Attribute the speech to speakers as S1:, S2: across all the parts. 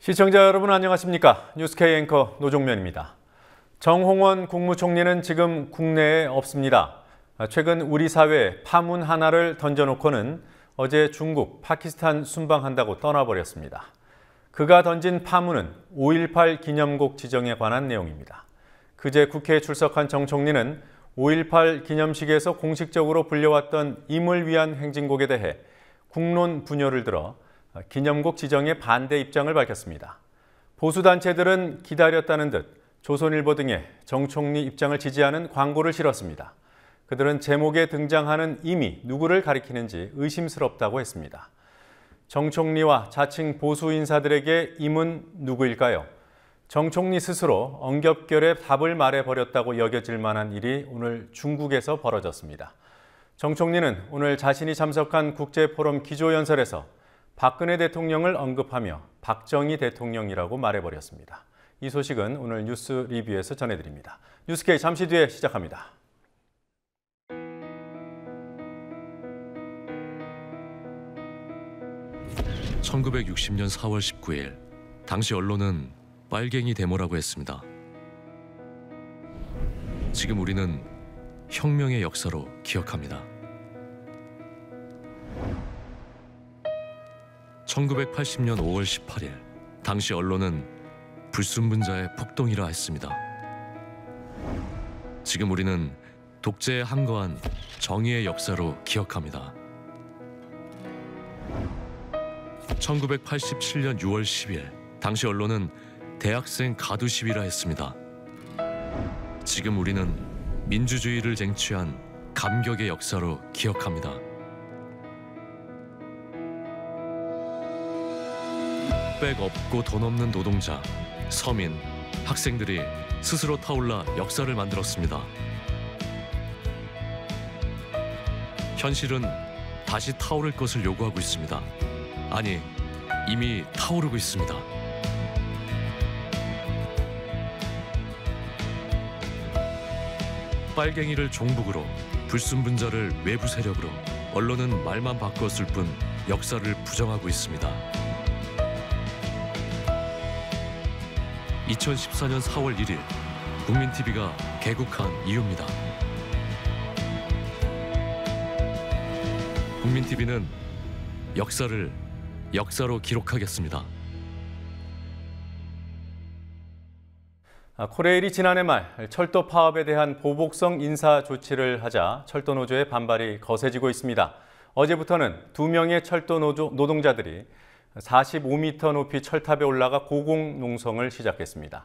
S1: 시청자 여러분 안녕하십니까? 뉴스K 앵커 노종면입니다. 정홍원 국무총리는 지금 국내에 없습니다. 최근 우리 사회에 파문 하나를 던져놓고는 어제 중국, 파키스탄 순방한다고 떠나버렸습니다. 그가 던진 파문은 5.18 기념곡 지정에 관한 내용입니다. 그제 국회에 출석한 정 총리는 5.18 기념식에서 공식적으로 불려왔던 임을 위한 행진곡에 대해 국론 분열을 들어 기념곡 지정에 반대 입장을 밝혔습니다. 보수단체들은 기다렸다는 듯 조선일보 등에 정 총리 입장을 지지하는 광고를 실었습니다. 그들은 제목에 등장하는 임이 누구를 가리키는지 의심스럽다고 했습니다. 정 총리와 자칭 보수 인사들에게 임은 누구일까요? 정 총리 스스로 엉겹결에 답을 말해버렸다고 여겨질 만한 일이 오늘 중국에서 벌어졌습니다. 정 총리는 오늘 자신이 참석한 국제포럼 기조연설에서 박근혜 대통령을 언급하며 박정희 대통령이라고 말해버렸습니다. 이 소식은 오늘 뉴스 리뷰에서 전해드립니다. 뉴스K 잠시 뒤에 시작합니다.
S2: (1960년 4월 19일) 당시 언론은 빨갱이 데모라고 했습니다. 지금 우리는 혁명의 역사로 기억합니다. 1980년 5월 18일 당시 언론은 불순분자의 폭동이라 했습니다. 지금 우리는 독재에 항거한 정의의 역사로 기억합니다. 1987년 6월 10일 당시 언론은 대학생 가두 시위라 했습니다. 지금 우리는 민주주의를 쟁취한 감격의 역사로 기억합니다. 백 없고 돈 없는 노동자, 서민, 학생들이 스스로 타올라 역사를 만들었습니다. 현실은 다시 타오를 것을 요구하고 있습니다. 아니, 이미 타오르고 있습니다. 빨갱이를 종북으로, 불순분자를 외부 세력으로, 언론은 말만 바꿨을 뿐 역사를 부정하고 있습니다. 2014년 4월 1일 국민TV가 개국한 이유입니다. 국민TV는 역사를 역사로 기록하겠습니다.
S1: 코레일이 지난해 말 철도 파업에 대한 보복성 인사 조치를 하자 철도 노조의 반발이 거세지고 있습니다. 어제부터는 2명의 철도 노동자들이 45m 높이 철탑에 올라가 고공농성을 시작했습니다.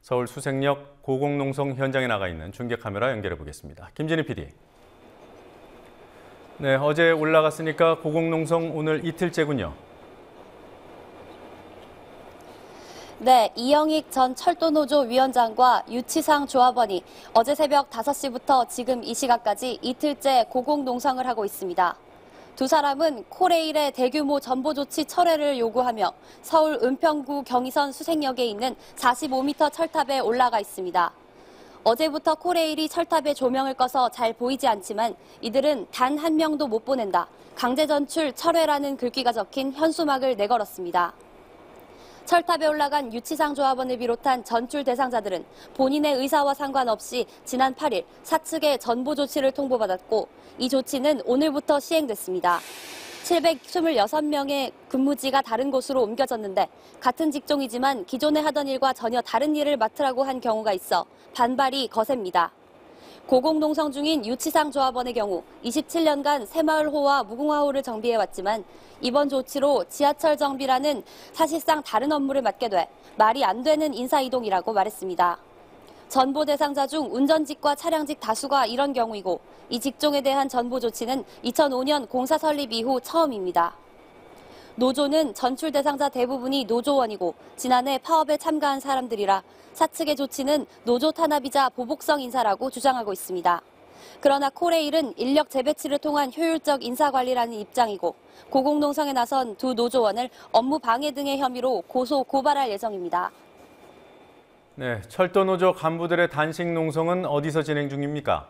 S1: 서울 수색역 고공농성 현장에 나가 있는 중계 카메라 연결해 보겠습니다. 김진희 PD. 네, 어제 올라갔으니까 고공농성 오늘 이틀째군요.
S3: 네, 이영익 전 철도노조 위원장과 유치상 조합원이 어제 새벽 5시부터 지금 이 시각까지 이틀째 고공농성을 하고 있습니다. 두 사람은 코레일의 대규모 전보 조치 철회를 요구하며 서울 은평구 경의선 수색역에 있는 45m 철탑에 올라가 있습니다. 어제부터 코레일이 철탑에 조명을 꺼서 잘 보이지 않지만 이들은 단 한 명도 못 보낸다, 강제 전출 철회라는 글귀가 적힌 현수막을 내걸었습니다. 철탑에 올라간 유치상 조합원을 비롯한 전출 대상자들은 본인의 의사와 상관없이 지난 8일 사측의 전보 조치를 통보받았고 이 조치는 오늘부터 시행됐습니다. 726명의 근무지가 다른 곳으로 옮겨졌는데 같은 직종이지만 기존에 하던 일과 전혀 다른 일을 맡으라고 한 경우가 있어 반발이 거셉니다. 고공농성 중인 유치상 조합원의 경우 27년간 새마을호와 무궁화호를 정비해왔지만 이번 조치로 지하철 정비라는 사실상 다른 업무를 맡게 돼 말이 안 되는 인사이동이라고 말했습니다. 전보 대상자 중 운전직과 차량직 다수가 이런 경우이고 이 직종에 대한 전보 조치는 2005년 공사 설립 이후 처음입니다. 노조는 전출 대상자 대부분이 노조원이고 지난해 파업에 참가한 사람들이라 사측의 조치는 노조 탄압이자 보복성 인사라고 주장하고 있습니다. 그러나 코레일은 인력 재배치를 통한 효율적 인사관리라는 입장이고 고공농성에 나선 두 노조원을 업무 방해 등의 혐의로 고소, 고발할 예정입니다.
S1: 네, 철도노조 간부들의 단식 농성은 어디서 진행 중입니까?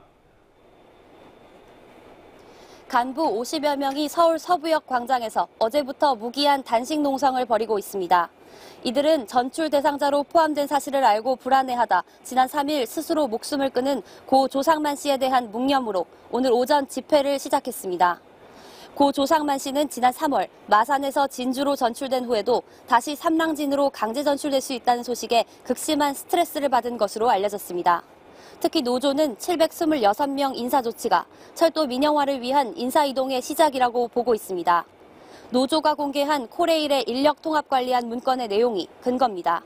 S3: 간부 50여 명이 서울 서부역 광장에서 어제부터 무기한 단식 농성을 벌이고 있습니다. 이들은 전출 대상자로 포함된 사실을 알고 불안해하다 지난 3일 스스로 목숨을 끊은 고 조상만 씨에 대한 묵념으로 오늘 오전 집회를 시작했습니다. 고 조상만 씨는 지난 3월 마산에서 진주로 전출된 후에도 다시 삼랑진으로 강제 전출될 수 있다는 소식에 극심한 스트레스를 받은 것으로 알려졌습니다. 특히 노조는 726명 인사 조치가 철도 민영화를 위한 인사 이동의 시작이라고 보고 있습니다. 노조가 공개한 코레일의 인력 통합 관리한 문건의 내용이 근거입니다.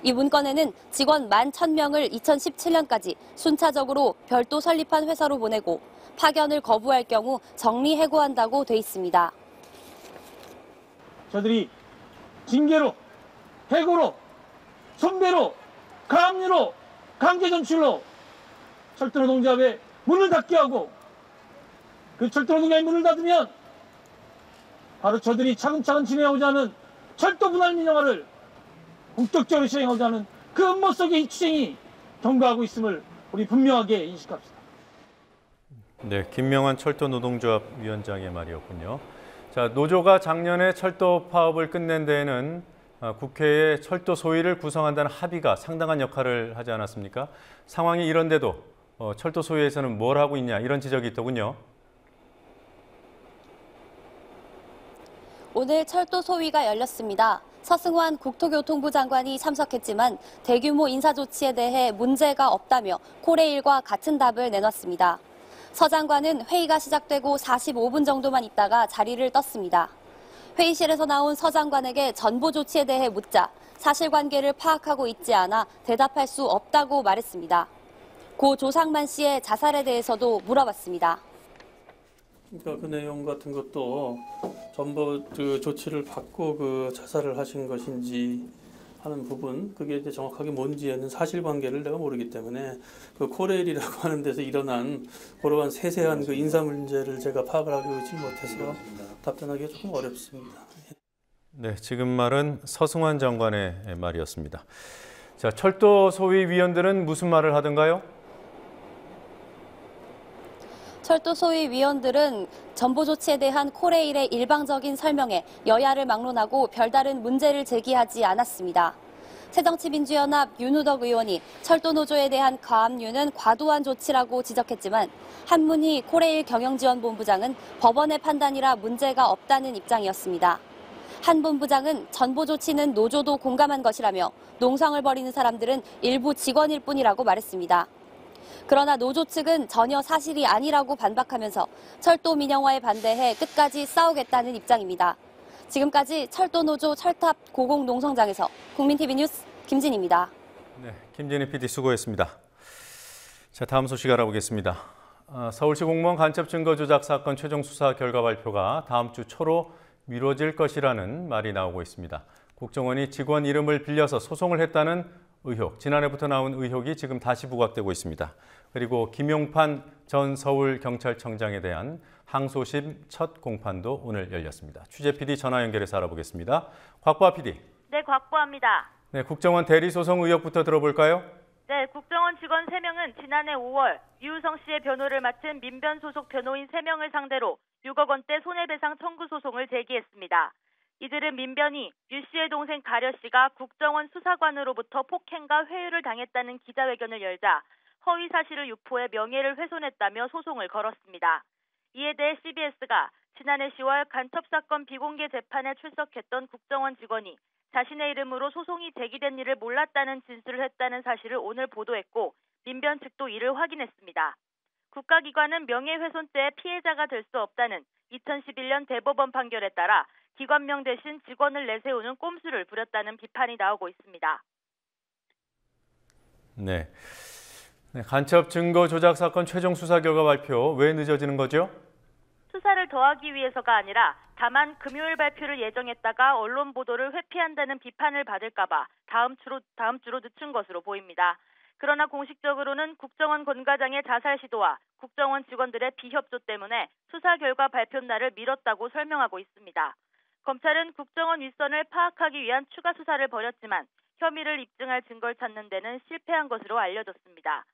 S3: 이 문건에는 직원 11,000명을 2017년까지 순차적으로 별도 설립한 회사로 보내고 파견을 거부할 경우 정리해고한다고 돼 있습니다.
S4: 저들이 징계로, 해고로, 손배로, 가압류로, 강제 전출로 철도 노동조합의 문을 닫게 하고 그 철도 노동조합의 문을 닫으면 바로 저들이 차근차근 진행하고자 하는 철도 분할 민영화를 본격적으로 시행하고자 하는 그 음모 속의 이 투쟁이 경과하고 있음을 우리 분명하게 인식합시다.
S1: 네, 김명환 철도 노동조합 위원장의 말이었군요. 자, 노조가 작년에 철도 파업을 끝낸 데에는 국회에 철도 소위를 구성한다는 합의가 상당한 역할을 하지 않았습니까? 상황이 이런데도 철도 소위에서는 뭘 하고 있냐 이런 지적이 있더군요.
S3: 오늘 철도 소위가 열렸습니다. 서승환 국토교통부 장관이 참석했지만 대규모 인사 조치에 대해 문제가 없다며 코레일과 같은 답을 내놨습니다. 서 장관은 회의가 시작되고 45분 정도만 있다가 자리를 떴습니다. 회의실에서 나온 서 장관에게 전보 조치에 대해 묻자 사실관계를 파악하고 있지 않아 대답할 수 없다고 말했습니다. 고 조상만 씨의 자살에 대해서도 물어봤습니다.
S5: 그러니까 그 내용 같은 것도 전부 그 조치를 받고 그 자살을 하신 것인지 하는 부분, 그게 이제 정확하게 뭔지에는 사실관계를 내가 모르기 때문에 그 코레일이라고 하는 데서 일어난 그러한 세세한 그 인사 문제를 제가 파악을 하고 있지 못해서 답변하기가 조금 어렵습니다.
S1: 네, 지금 말은 서승환 장관의 말이었습니다. 자, 철도 소위 위원들은 무슨 말을 하던가요?
S3: 철도 소위 위원들은 전보 조치에 대한 코레일의 일방적인 설명에 여야를 막론하고 별다른 문제를 제기하지 않았습니다. 새정치민주연합 윤우덕 의원이 철도 노조에 대한 가압류는 과도한 조치라고 지적했지만 한문희 코레일 경영지원본부장은 법원의 판단이라 문제가 없다는 입장이었습니다. 한 본부장은 전보 조치는 노조도 공감한 것이라며 농성을 벌이는 사람들은 일부 직원일 뿐이라고 말했습니다. 그러나 노조 측은 전혀 사실이 아니라고 반박하면서 철도 민영화에 반대해 끝까지 싸우겠다는 입장입니다. 지금까지 철도노조 철탑 고공농성장에서 국민TV 뉴스 김진희입니다.
S1: 네, 김진희 PD 수고했습니다. 자, 다음 소식 알아보겠습니다. 서울시 공무원 간첩 증거 조작 사건 최종 수사 결과 발표가 다음 주 초로 미뤄질 것이라는 말이 나오고 있습니다. 국정원이 직원 이름을 빌려서 소송을 했다는 의혹, 지난해부터 나온 의혹이 지금 다시 부각되고 있습니다. 그리고 김용판 전 서울경찰청장에 대한 항소심 첫 공판도 오늘 열렸습니다. 취재 PD 전화 연결해서 알아보겠습니다. 곽보아 PD.
S6: 네, 곽보아입니다.
S1: 네, 국정원 대리소송 의혹부터 들어볼까요?
S6: 네, 국정원 직원 3명은 지난해 5월 유우성 씨의 변호를 맡은 민변 소속 변호인 3명을 상대로 6억 원대 손해배상 청구 소송을 제기했습니다. 이들은 민변이 유 씨의 동생 가려 씨가 국정원 수사관으로부터 폭행과 회유를 당했다는 기자회견을 열자 허위 사실을 유포해 명예를 훼손했다며 소송을 걸었습니다. 이에 대해 CBS가 지난해 10월 간첩사건 비공개 재판에 출석했던 국정원 직원이 자신의 이름으로 소송이 제기된 일을 몰랐다는 진술을 했다는 사실을 오늘 보도했고 민변 측도 이를 확인했습니다. 국가기관은 명예훼손죄의 피해자가 될 수 없다는 2011년 대법원 판결에 따라 기관명 대신 직원을 내세우는 꼼수를 부렸다는 비판이 나오고 있습니다.
S1: 네. 간첩 증거 조작 사건 최종 수사 결과 발표 왜 늦어지는 거죠?
S6: 수사를 더하기 위해서가 아니라 다만 금요일 발표를 예정했다가 언론 보도를 회피한다는 비판을 받을까 봐 다음 주로 늦춘 것으로 보입니다. 그러나 공식적으로는 국정원 권 과장의 자살 시도와 국정원 직원들의 비협조 때문에 수사 결과 발표 날을 미뤘다고 설명하고 있습니다. 검찰은 국정원 윗선을 파악하기 위한 추가 수사를 벌였지만 혐의를 입증할 증거를 찾는 데는 실패한 것으로 알려졌습니다.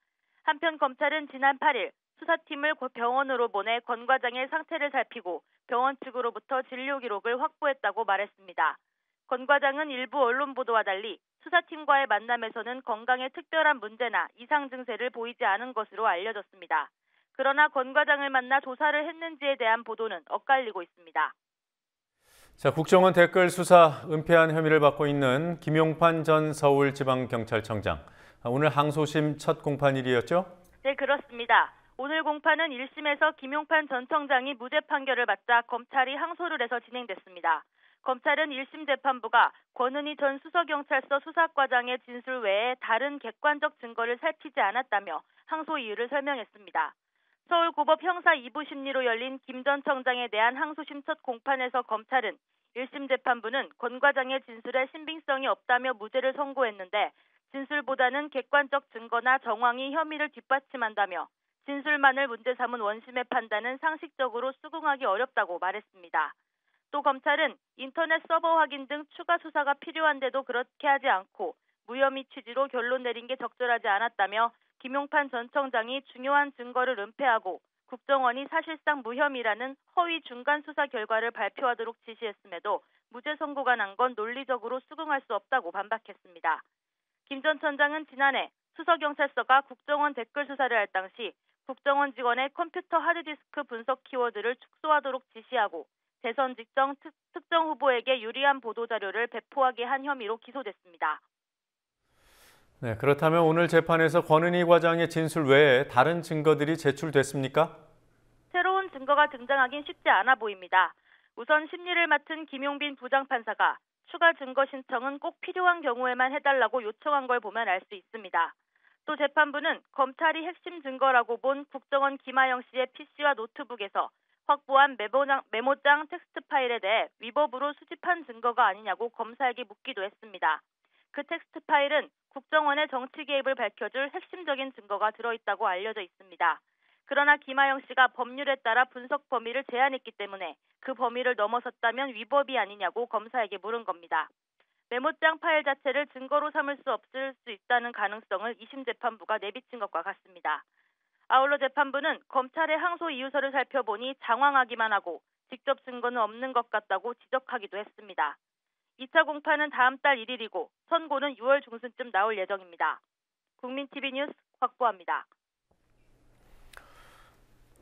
S6: 한편 검찰은 지난 8일 수사팀을 병원으로 보내 권 과장의 상태를 살피고 병원 측으로부터 진료 기록을 확보했다고 말했습니다. 권 과장은 일부 언론 보도와 달리 수사팀과의 만남에서는 건강에 특별한 문제나 이상 증세를 보이지 않은 것으로 알려졌습니다. 그러나 권 과장을 만나 조사를 했는지에 대한 보도는 엇갈리고 있습니다.
S1: 자, 국정원 댓글 수사 은폐한 혐의를 받고 있는 김용판 전 서울지방경찰청장. 오늘 항소심 첫 공판일이었죠?
S6: 네, 그렇습니다. 오늘 공판은 1심에서 김용판 전 청장이 무죄 판결을 받자 검찰이 항소를 해서 진행됐습니다. 검찰은 1심 재판부가 권은희 전 수서경찰서 수사과장의 진술 외에 다른 객관적 증거를 살피지 않았다며 항소 이유를 설명했습니다. 서울고법 형사 2부 심리로 열린 김 전 청장에 대한 항소심 첫 공판에서 검찰은 1심 재판부는 권 과장의 진술에 신빙성이 없다며 무죄를 선고했는데 진술보다는 객관적 증거나 정황이 혐의를 뒷받침한다며 진술만을 문제 삼은 원심의 판단은 상식적으로 수긍하기 어렵다고 말했습니다. 또 검찰은 인터넷 서버 확인 등 추가 수사가 필요한데도 그렇게 하지 않고 무혐의 취지로 결론 내린 게 적절하지 않았다며 김용판 전 청장이 중요한 증거를 은폐하고 국정원이 사실상 무혐의라는 허위 중간 수사 결과를 발표하도록 지시했음에도 무죄 선고가 난 건 논리적으로 수긍할 수 없다고 반박했습니다. 김 전 청장은 지난해 수서경찰서가 국정원 댓글 수사를 할 당시 국정원 직원의 컴퓨터 하드디스크 분석 키워드를 축소하도록 지시하고 대선 직전 특정 후보에게 유리한 보도자료를 배포하게 한 혐의로 기소됐습니다.
S1: 네, 그렇다면 오늘 재판에서 권은희 과장의 진술 외에 다른 증거들이 제출됐습니까?
S6: 새로운 증거가 등장하긴 쉽지 않아 보입니다. 우선 심리를 맡은 김용빈 부장판사가 추가 증거 신청은 꼭 필요한 경우에만 해달라고 요청한 걸 보면 알 수 있습니다. 또 재판부는 검찰이 핵심 증거라고 본 국정원 김하영 씨의 PC와 노트북에서 확보한 메모장 텍스트 파일에 대해 위법으로 수집한 증거가 아니냐고 검사에게 묻기도 했습니다. 그 텍스트 파일은 국정원의 정치 개입을 밝혀줄 핵심적인 증거가 들어있다고 알려져 있습니다. 그러나 김하영 씨가 법률에 따라 분석 범위를 제한했기 때문에 그 범위를 넘어섰다면 위법이 아니냐고 검사에게 물은 겁니다. 메모장 파일 자체를 증거로 삼을 수 없을 수 있다는 가능성을 2심 재판부가 내비친 것과 같습니다. 아울러 재판부는 검찰의 항소 이유서를 살펴보니 장황하기만 하고 직접 증거는 없는 것 같다고 지적하기도 했습니다. 2차 공판은 다음 달 1일이고 선고는 6월 중순쯤 나올 예정입니다. 국민TV 뉴스 곽보아입니다.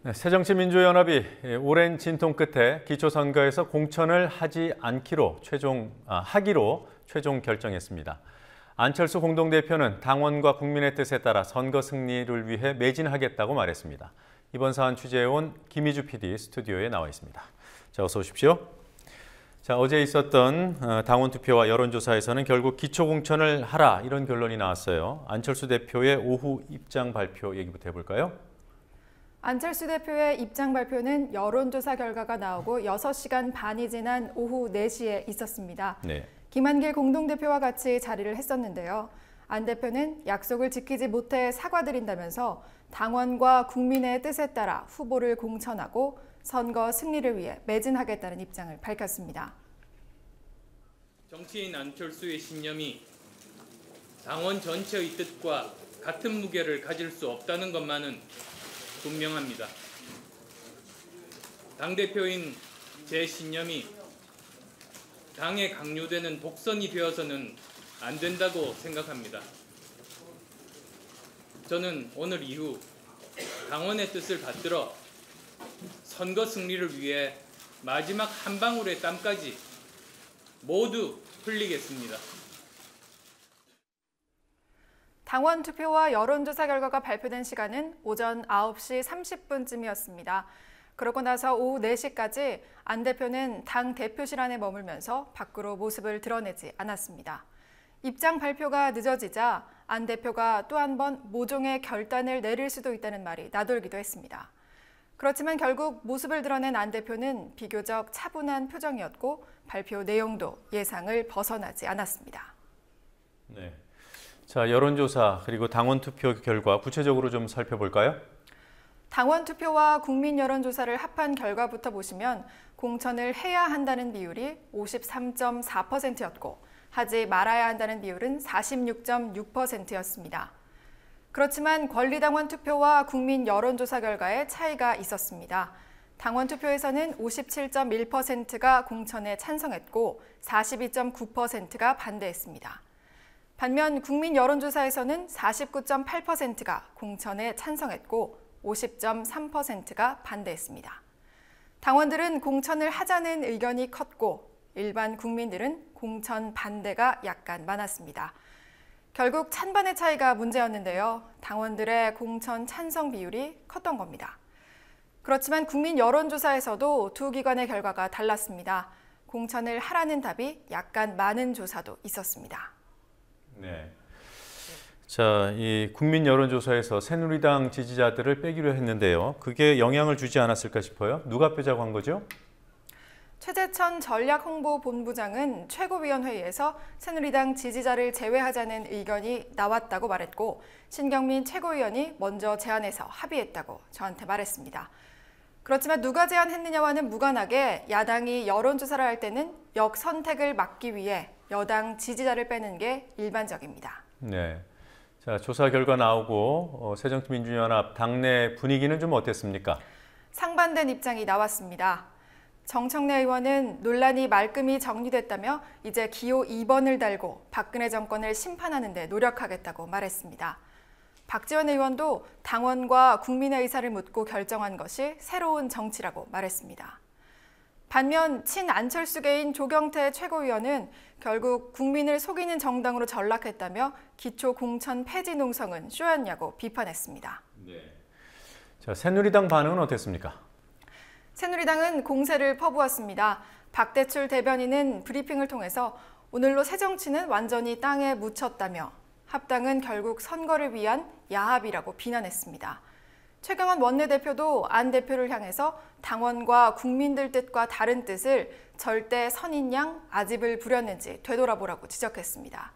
S1: 네, 새정치민주연합이 오랜 진통 끝에 기초선거에서 공천을 하기로 최종 결정했습니다. 안철수 공동대표는 당원과 국민의 뜻에 따라 선거 승리를 위해 매진하겠다고 말했습니다. 이번 사안 취재해온 김희주 PD 스튜디오에 나와 있습니다. 자, 어서 오십시오. 자, 어제 있었던 당원 투표와 여론조사에서는 결국 기초공천을 하라 이런 결론이 나왔어요. 안철수 대표의 오후 입장 발표 얘기부터 해볼까요?
S7: 안철수 대표의 입장 발표는 여론조사 결과가 나오고 6시간 반이 지난 오후 4시에 있었습니다.
S1: 네.
S7: 김한길 공동대표와 같이 자리를 했었는데요. 안 대표는 약속을 지키지 못해 사과드린다면서 당원과 국민의 뜻에 따라 후보를 공천하고 선거 승리를 위해 매진하겠다는 입장을 밝혔습니다.
S8: 정치인 안철수의 신념이 당원 전체의 뜻과 같은 무게를 가질 수 없다는 것만은 분명합니다. 당대표인 제 신념이 당에 강요되는 독선이 되어서는 안 된다고 생각합니다. 저는 오늘 이후 당원의 뜻을 받들어 선거 승리를 위해 마지막 한 방울의 땀까지 모두 흘리겠습니다.
S7: 당원 투표와 여론조사 결과가 발표된 시간은 오전 9시 30분쯤이었습니다. 그러고 나서 오후 4시까지 안 대표는 당 대표실 안에 머물면서 밖으로 모습을 드러내지 않았습니다. 입장 발표가 늦어지자 안 대표가 또 한 번 모종의 결단을 내릴 수도 있다는 말이 나돌기도 했습니다. 그렇지만 결국 모습을 드러낸 안 대표는 비교적 차분한 표정이었고 발표 내용도 예상을 벗어나지 않았습니다.
S1: 네. 자, 여론조사 그리고 당원 투표 결과 구체적으로 좀 살펴볼까요?
S7: 당원 투표와 국민 여론조사를 합한 결과부터 보시면 공천을 해야 한다는 비율이 53.4%였고 하지 말아야 한다는 비율은 46.6%였습니다. 그렇지만 권리당원 투표와 국민 여론조사 결과에 차이가 있었습니다. 당원 투표에서는 57.1%가 공천에 찬성했고 42.9%가 반대했습니다. 반면 국민 여론조사에서는 49.8%가 공천에 찬성했고 50.3%가 반대했습니다. 당원들은 공천을 하자는 의견이 컸고 일반 국민들은 공천 반대가 약간 많았습니다. 결국 찬반의 차이가 문제였는데요. 당원들의 공천 찬성 비율이 컸던 겁니다. 그렇지만 국민 여론조사에서도 두 기관의 결과가 달랐습니다. 공천을 하라는 답이 약간 많은 조사도 있었습니다.
S1: 네. 자, 이 국민 여론조사에서 새누리당 지지자들을 빼기로 했는데요. 그게 영향을 주지 않았을까 싶어요. 누가 빼자고 한 거죠?
S7: 최재천 전략홍보본부장은 최고위원회의에서 새누리당 지지자를 제외하자는 의견이 나왔다고 말했고 신경민 최고위원이 먼저 제안해서 합의했다고 저한테 말했습니다. 그렇지만 누가 제안했느냐와는 무관하게 야당이 여론조사를 할 때는 역선택을 막기 위해 여당 지지자를 빼는 게 일반적입니다.
S1: 네. 자, 조사 결과 나오고 새정치민주연합 당내 분위기는 좀 어땠습니까?
S7: 상반된 입장이 나왔습니다. 정청래 의원은 논란이 말끔히 정리됐다며 이제 기호 2번을 달고 박근혜 정권을 심판하는 데 노력하겠다고 말했습니다. 박지원 의원도 당원과 국민의 의사를 묻고 결정한 것이 새로운 정치라고 말했습니다. 반면 친안철수계인 조경태 최고위원은 결국 국민을 속이는 정당으로 전락했다며 기초 공천 폐지 농성은 쇼였냐고 비판했습니다.
S1: 네. 자, 새누리당 반응은 어땠습니까?
S7: 새누리당은 공세를 퍼부었습니다. 박대출 대변인은 브리핑을 통해서 오늘로 새정치는 완전히 땅에 묻혔다며 합당은 결국 선거를 위한 야합이라고 비난했습니다. 최경환 원내대표도 안 대표를 향해서 당원과 국민들 뜻과 다른 뜻을 절대 선인 양 아집을 부렸는지 되돌아보라고 지적했습니다.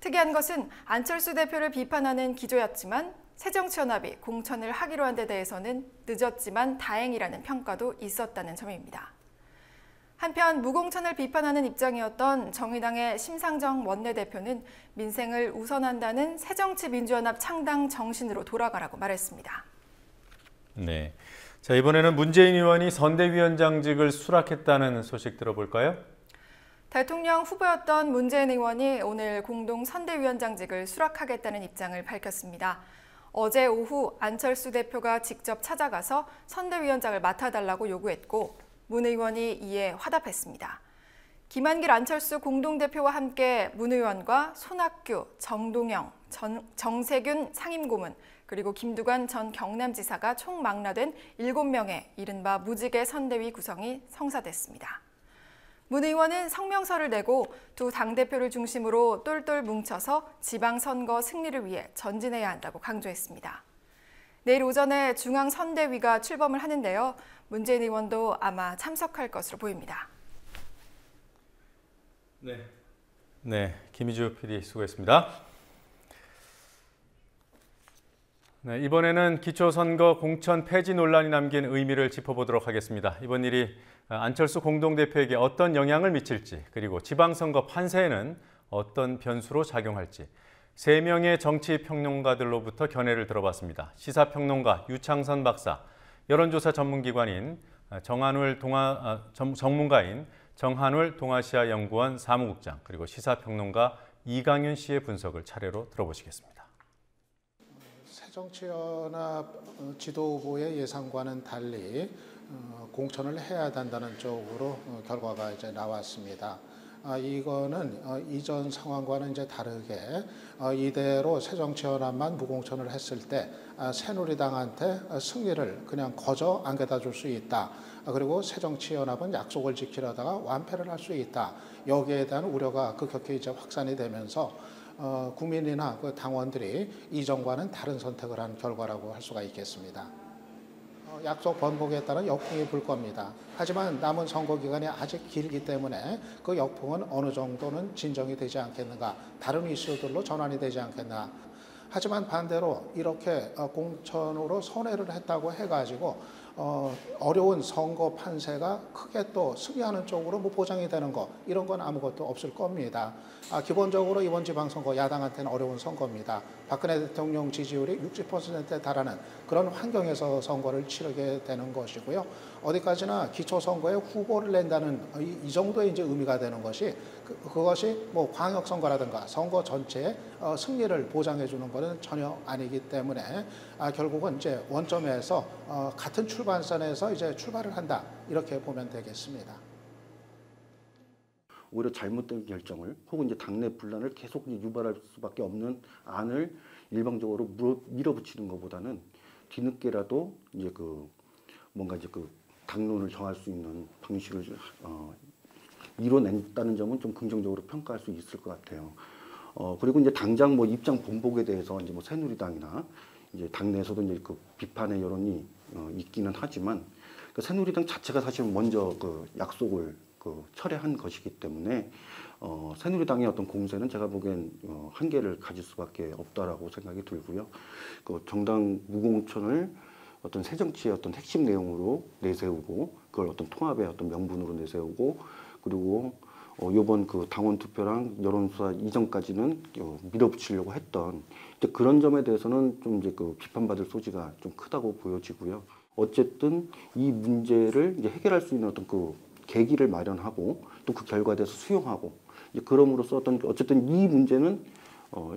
S7: 특이한 것은 안철수 대표를 비판하는 기조였지만 새정치연합이 공천을 하기로 한 데 대해서는 늦었지만 다행이라는 평가도 있었다는 점입니다. 한편 무공천을 비판하는 입장이었던 정의당의 심상정 원내대표는 민생을 우선한다는 새정치민주연합 창당 정신으로 돌아가라고 말했습니다.
S1: 네. 자, 이번에는 문재인 의원이 선대위원장직을 수락했다는 소식 들어볼까요?
S7: 대통령 후보였던 문재인 의원이 오늘 공동 선대위원장직을 수락하겠다는 입장을 밝혔습니다. 어제 오후 안철수 대표가 직접 찾아가서 선대위원장을 맡아달라고 요구했고 문 의원이 이에 화답했습니다. 김한길 안철수 공동대표와 함께 문 의원과 손학규, 정동영, 정세균 상임고문 그리고 김두관 전 경남지사가 총망라된 7명의 이른바 무지개 선대위 구성이 성사됐습니다. 문 의원은 성명서를 내고 두 당대표를 중심으로 똘똘 뭉쳐서 지방선거 승리를 위해 전진해야 한다고 강조했습니다. 내일 오전에 중앙선대위가 출범을 하는데요. 문재인 의원도 아마 참석할 것으로 보입니다.
S1: 네, 김희주 PD 수고했습니다. 네, 이번에는 기초선거 공천 폐지 논란이 남긴 의미를 짚어보도록 하겠습니다. 이번 일이 안철수 공동대표에게 어떤 영향을 미칠지 그리고 지방선거 판세에는 어떤 변수로 작용할지 3명의 정치평론가들로부터 견해를 들어봤습니다. 시사평론가 유창선 박사, 여론조사 전문기관인 전문가인 정한울 동아시아연구원 사무국장 그리고 시사평론가 이강윤 씨의 분석을 차례로 들어보시겠습니다.
S9: 새정치연합 지도부의 예상과는 달리 공천을 해야 한다는 쪽으로 결과가 이제 나왔습니다. 이거는 이전 상황과는 이제 다르게 이대로 새정치연합만 무공천을 했을 때 새누리당한테 승리를 그냥 거저 안겨다 줄 수 있다. 그리고 새정치연합은 약속을 지키려다가 완패를 할 수 있다. 여기에 대한 우려가 급격히 이제 확산이 되면서 국민이나 그 당원들이 이전과는 다른 선택을 한 결과라고 할 수가 있겠습니다. 약속 번복에 따른 역풍이 불 겁니다. 하지만 남은 선거 기간이 아직 길기 때문에 그 역풍은 어느 정도는 진정이 되지 않겠는가, 다른 이슈들로 전환이 되지 않겠나. 하지만 반대로 이렇게 공천으로 손해를 했다고 해가지고 어려운 선거 판세가 크게 또 승리하는 쪽으로 뭐 보장이 되는 거 이런 건 아무것도 없을 겁니다. 기본적으로 이번 지방선거 야당한테는 어려운 선거입니다. 박근혜 대통령 지지율이 60%에 달하는 그런 환경에서 선거를 치르게 되는 것이고요. 어디까지나 기초선거에 후보를 낸다는 이 정도의 이제 의미가 되는 것이 그것이 뭐 광역선거라든가 선거 전체의 승리를 보장해 주는 것은 전혀 아니기 때문에 결국은 이제 원점에서 같은 출발선에서 이제 출발을 한다 이렇게 보면 되겠습니다.
S10: 오히려 잘못된 결정을 혹은 이제 당내 분란을 계속 유발할 수밖에 없는 안을 일방적으로 밀어붙이는 것보다는 뒤늦게라도 이제 뭔가 이제 당론을 정할 수 있는 방식을 이뤄냈다는 점은 좀 긍정적으로 평가할 수 있을 것 같아요. 그리고 이제 당장 뭐 입장 번복에 대해서 이제 뭐 새누리당이나 이제 당내에서도 이제 비판의 여론이 있기는 하지만 새누리당 자체가 사실 먼저 약속을 철회한 것이기 때문에 새누리당의 어떤 공세는 제가 보기엔 한계를 가질 수밖에 없다라고 생각이 들고요. 정당 무공천을 어떤 새정치의 어떤 핵심 내용으로 내세우고 그걸 어떤 통합의 어떤 명분으로 내세우고 그리고 이번 당원 투표랑 여론조사 이전까지는 밀어붙이려고 했던 그런 점에 대해서는 좀 이제 비판받을 소지가 좀 크다고 보여지고요. 어쨌든 이 문제를 이제 해결할 수 있는 어떤 계기를 마련하고 또 그 결과에 대해서 수용하고 그럼으로써 어쨌든 이 문제는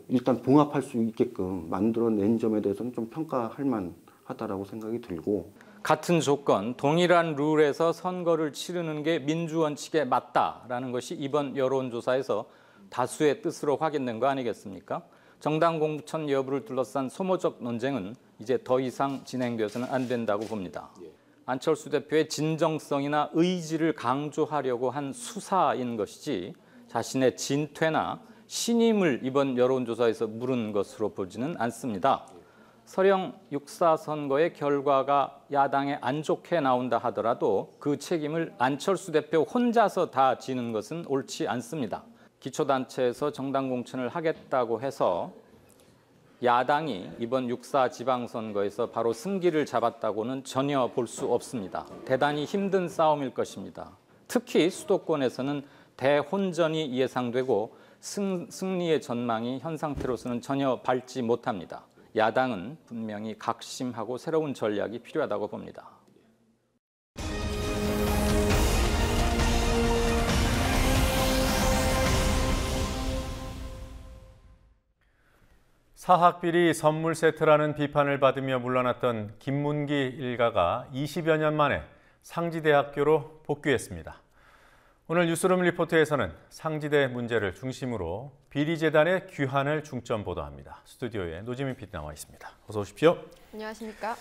S10: 일단 봉합할 수 있게끔 만들어낸 점에 대해서는 좀 평가할 만하다라고 생각이 들고
S11: 같은 조건, 동일한 룰에서 선거를 치르는 게 민주원칙에 맞다라는 것이 이번 여론조사에서 다수의 뜻으로 확인된 거 아니겠습니까? 정당 공천 여부를 둘러싼 소모적 논쟁은 이제 더 이상 진행되어서는 안 된다고 봅니다. 안철수 대표의 진정성이나 의지를 강조하려고 한 수사인 것이지 자신의 진퇴나 신임을 이번 여론조사에서 물은 것으로 보지는 않습니다. 설령 6.4 선거의 결과가 야당에 안 좋게 나온다 하더라도 그 책임을 안철수 대표 혼자서 다 지는 것은 옳지 않습니다. 기초단체에서 정당 공천을 하겠다고 해서 야당이 이번 6.4 지방선거에서 바로 승기를 잡았다고는 전혀 볼 수 없습니다. 대단히 힘든 싸움일 것입니다. 특히 수도권에서는 대혼전이 예상되고 승리의 전망이 현 상태로서는 전혀 밝지 못합니다. 야당은 분명히 각심하고 새로운 전략이 필요하다고 봅니다.
S1: 사학비리 선물 세트라는 비판을 받으며 물러났던 김문기 일가가 20여 년 만에 상지대학교로 복귀했습니다. 오늘 뉴스룸 리포트에서는 상지대 문제를 중심으로 비리재단의 귀환을 중점 보도합니다. 스튜디오에 노지민 PD 나와 있습니다. 어서 오십시오.
S12: 안녕하십니까.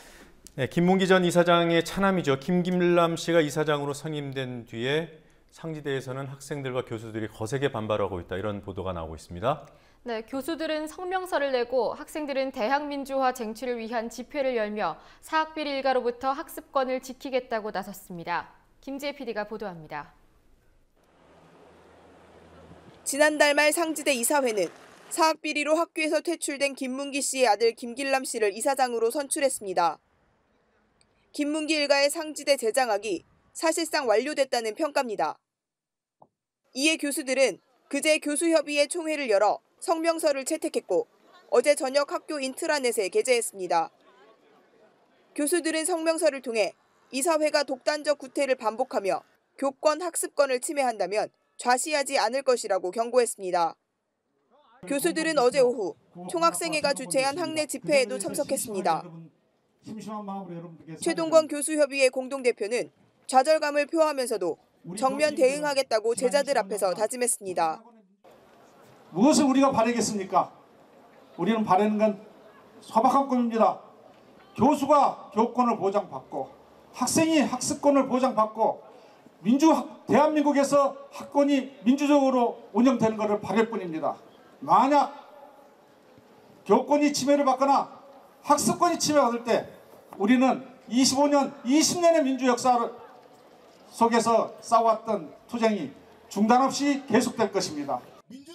S1: 네, 김문기 전 이사장의 차남이죠. 김김람 씨가 이사장으로 선임된 뒤에 상지대에서는 학생들과 교수들이 거세게 반발하고 있다. 이런 보도가 나오고 있습니다.
S12: 네, 교수들은 성명서를 내고 학생들은 대학 민주화 쟁취를 위한 집회를 열며 사학비리 일가로부터 학습권을 지키겠다고 나섰습니다. 김지혜 PD가 보도합니다.
S13: 지난달 말 상지대 이사회는 사학비리로 학교에서 퇴출된 김문기 씨의 아들 김길람 씨를 이사장으로 선출했습니다. 김문기 일가의 상지대 재장학이 사실상 완료됐다는 평가입니다. 이에 교수들은 그제 교수협의회 총회를 열어 성명서를 채택했고 어제 저녁 학교 인트라넷에 게재했습니다. 교수들은 성명서를 통해 이사회가 독단적 구태를 반복하며 교권 학습권을 침해한다면 좌시하지 않을 것이라고 경고했습니다. 교수들은 어제 오후 총학생회가 주최한 학내 집회에도 참석했습니다. 최동건 교수협의회 공동대표는 좌절감을 표하면서도 정면 대응하겠다고 제자들 앞에서 다짐했습니다.
S4: 무엇을 우리가 바라겠습니까? 우리는 바라는 건 소박한 꿈입니다. 교수가 교권을 보장받고 학생이 학습권을 보장받고 대한민국에서 학권이 민주적으로 운영되는 것을 바랄 뿐입니다. 만약 교권이 침해를 받거나 학습권이 침해받을 때 우리는 25년, 20년의 민주 역사 속에서 싸웠던 투쟁이 중단 없이 계속될 것입니다.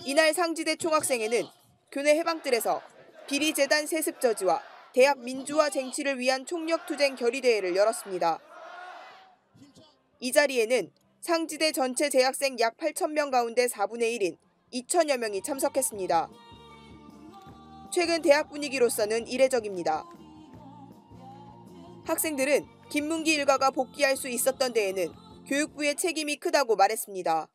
S13: 이날 상지대 총학생회는 교내 해방들에서 비리재단 세습 저지와 대학 민주화 쟁취를 위한 총력투쟁 결의대회를 열었습니다. 이 자리에는 상지대 전체 재학생 약 8,000명 가운데 4분의 1인 2,000여 명이 참석했습니다. 최근 대학 분위기로서는 이례적입니다. 학생들은 김문기 일가가 복귀할 수 있었던 데에는 교육부의 책임이 크다고 말했습니다.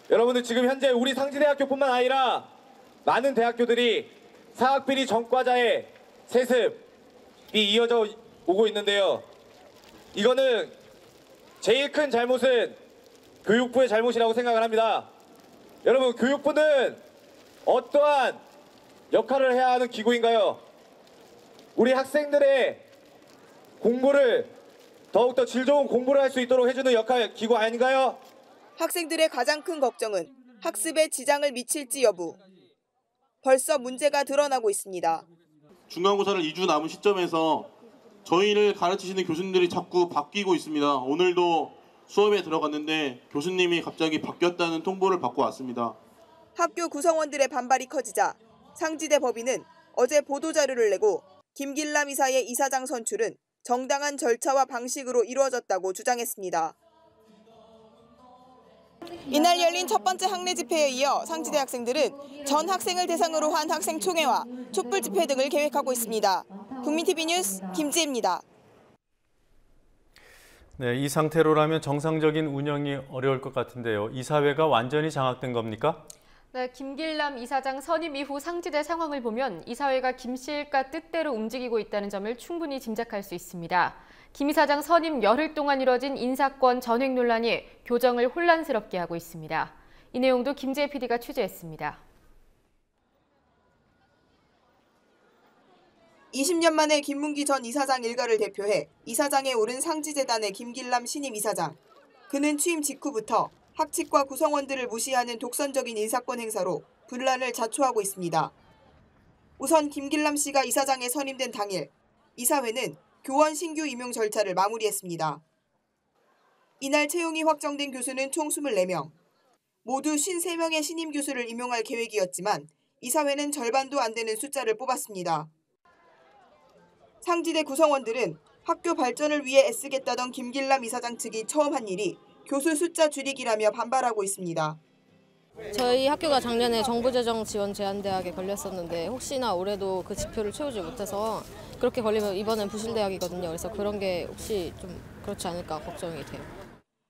S14: 여러분들 지금 현재 우리 상지대학교뿐만 아니라 많은 대학교들이 사학비리 전과자의 세습이 이어져 오고 있는데요. 이거는 제일 큰 잘못은 교육부의 잘못이라고 생각을 합니다. 여러분, 교육부는 어떠한 역할을 해야 하는 기구인가요? 우리 학생들의 공부를 더욱더 질 좋은 공부를 할 수 있도록 해주는 기구 아닌가요?
S13: 학생들의 가장 큰 걱정은 학습에 지장을 미칠지 여부. 벌써 문제가 드러나고 있습니다.
S15: 중간고사를 2주 남은 시점에서 저희를 가르치시는 교수님들이 자꾸 바뀌고 있습니다. 오늘도 수업에 들어갔는데 교수님이 갑자기 바뀌었다는 통보를 받고 왔습니다.
S13: 학교 구성원들의 반발이 커지자 상지대 법인은 어제 보도자료를 내고 김길남 이사의 이사장 선출은 정당한 절차와 방식으로 이루어졌다고 주장했습니다. 이날 열린 첫 번째 학내 집회에 이어 상지대 학생들은 전 학생을 대상으로 한 학생 총회와 촛불 집회 등을 계획하고 있습니다. 국민TV 뉴스 김지혜입니다.
S1: 네, 이 상태로라면 정상적인 운영이 어려울 것 같은데요. 이사회가 완전히 장악된 겁니까?
S12: 네, 김길남 이사장 선임 이후 상지대 상황을 보면 이사회가 김 씨 일가 뜻대로 움직이고 있다는 점을 충분히 짐작할 수 있습니다. 김 이사장 선임 열흘 동안 이뤄진 인사권 전횡 논란이 교정을 혼란스럽게 하고 있습니다. 이 내용도 김재희 PD가 취재했습니다.
S13: 20년 만에 김문기 전 이사장 일가를 대표해 이사장에 오른 상지재단의 김길남 신임 이사장. 그는 취임 직후부터 학칙과 구성원들을 무시하는 독선적인 인사권 행사로 분란을 자초하고 있습니다. 우선 김길남 씨가 이사장에 선임된 당일, 이사회는 교원 신규 임용 절차를 마무리했습니다. 이날 채용이 확정된 교수는 총 24명. 모두 53명의 신임 교수를 임용할 계획이었지만 이사회는 절반도 안 되는 숫자를 뽑았습니다. 상지대 구성원들은 학교 발전을 위해 애쓰겠다던 김길남 이사장 측이 처음 한 일이 교수 숫자 줄이기라며 반발하고 있습니다.
S16: 저희 학교가 작년에 정부재정 지원 제한대학에 걸렸었는데 혹시나 올해도 그 지표를 채우지 못해서 그렇게 걸리면 이번엔 부실대학이거든요. 그래서 그런 게 혹시 좀 그렇지 않을까 걱정이 돼요.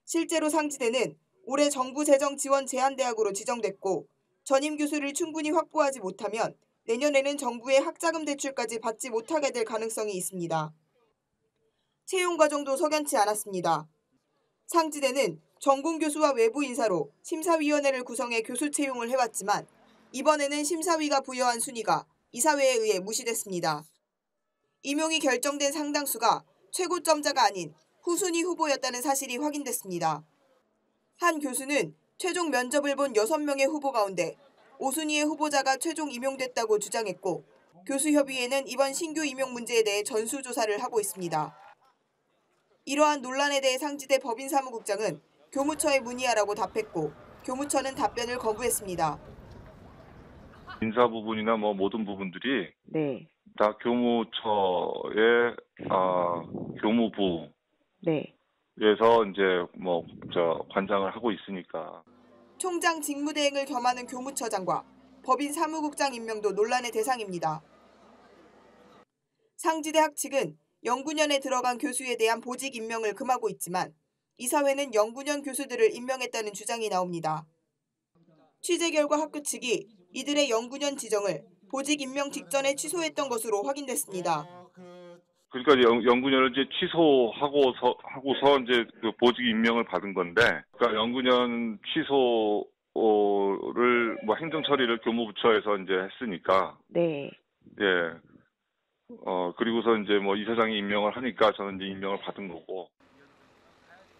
S13: 실제로 상지대는 올해 정부 재정 지원 제한대학으로 지정됐고 전임 교수를 충분히 확보하지 못하면 내년에는 정부의 학자금 대출까지 받지 못하게 될 가능성이 있습니다. 채용 과정도 석연치 않았습니다. 상지대는 전공 교수와 외부 인사로 심사위원회를 구성해 교수 채용을 해왔지만 이번에는 심사위가 부여한 순위가 이사회에 의해 무시됐습니다. 임용이 결정된 상당수가 최고점자가 아닌 후순위 후보였다는 사실이 확인됐습니다. 한 교수는 최종 면접을 본 6명의 후보 가운데 5순위의 후보자가 최종 임용됐다고 주장했고 교수협의회는 이번 신규 임용 문제에 대해 전수조사를 하고 있습니다. 이러한 논란에 대해 상지대 법인사무국장은 교무처에 문의하라고 답했고 교무처는 답변을 거부했습니다.
S17: 인사 부분이나 모든 부분들이 다 교무처의 교무부에서 이제 관장을 하고 있으니까.
S13: 총장 직무대행을 겸하는 교무처장과 법인사무국장 임명도 논란의 대상입니다. 상지대 학측은 연구년에 들어간 교수에 대한 보직 임명을 금하고 있지만 이사회는 연구년 교수들을 임명했다는 주장이 나옵니다. 취재 결과 학교 측이 이들의 연구년 지정을 보직 임명 직전에 취소했던 것으로 확인됐습니다.
S17: 그러니까 연구년을 이제 취소하고서 이제 그 보직 임명을 받은 건데, 그러니까 연구년 취소를 행정 처리를 교무부처에서 이제 했으니까. 네. 예. 그리고서 이제 이사장이 임명을 하니까 저는 이제 임명을 받은 거고.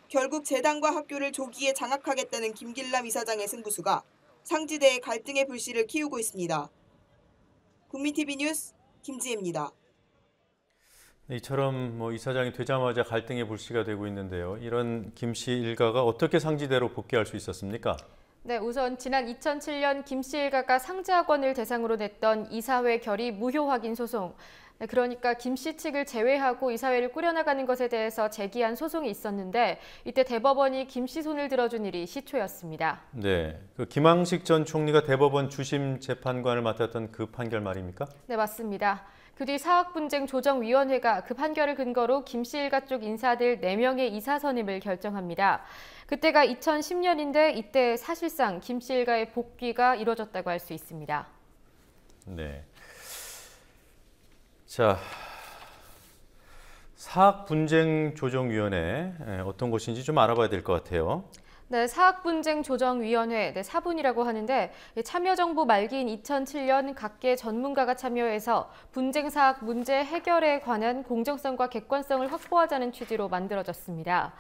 S13: 결국 재단과 학교를 조기에 장악하겠다는 김길남 이사장의 승부수가 상지대의 갈등의 불씨를 키우고 있습니다. 국민TV 뉴스 김지혜입니다.
S1: 이처럼 이사장이 되자마자 갈등의 불씨가 되고 있는데요. 이런 김 씨 일가가 어떻게 상지대로 복귀할 수 있었습니까?
S12: 네, 우선 지난 2007년 김 씨 일가가 상지학원을 대상으로 냈던 이사회 결의 무효 확인 소송. 네, 그러니까 김 씨 측을 제외하고 이사회를 꾸려나가는 것에 대해서 제기한 소송이 있었는데 이때 대법원이 김 씨 손을 들어준 일이 시초였습니다.
S1: 네, 그 김황식 전 총리가 대법원 주심 재판관을 맡았던 그 판결 말입니까?
S12: 네, 맞습니다. 그 뒤 사학분쟁조정위원회가 그 판결을 근거로 김 씨 일가 쪽 인사들 4명의 이사 선임을 결정합니다. 그때가 2010년인데 이때 사실상 김 씨 일가의 복귀가 이루어졌다고 할 수 있습니다.
S1: 네. 자, 사학분쟁조정위원회 어떤 곳인지 좀 알아봐야 될 것 같아요.
S12: 네, 사학분쟁조정위원회 사분이라고 하는데 참여정부 말기인 2007년 각계 전문가가 참여해서 분쟁사학 문제 해결에 관한 공정성과 객관성을 확보하자는 취지로 만들어졌습니다.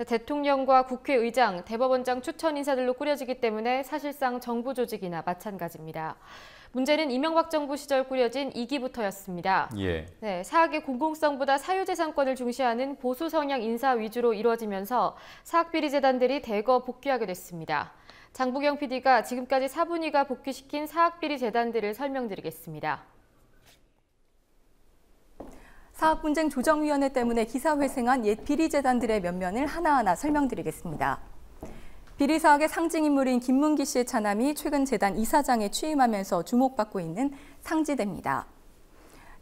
S12: 대통령과 국회의장, 대법원장 추천 인사들로 꾸려지기 때문에 사실상 정부 조직이나 마찬가지입니다. 문제는 이명박 정부 시절 꾸려진 2기부터였습니다.
S1: 예.
S12: 네, 사학의 공공성보다 사유재산권을 중시하는 보수 성향 인사 위주로 이루어지면서 사학비리재단들이 대거 복귀하게 됐습니다. 장부경 PD가 지금까지 사분위가 복귀시킨 사학비리재단들을 설명드리겠습니다.
S18: 사학분쟁조정위원회 때문에 기사회생한 옛 비리재단들의 면면을 하나하나 설명드리겠습니다. 비리사학의 상징인물인 김문기 씨의 차남이 최근 재단 이사장에 취임하면서 주목받고 있는 상지대입니다.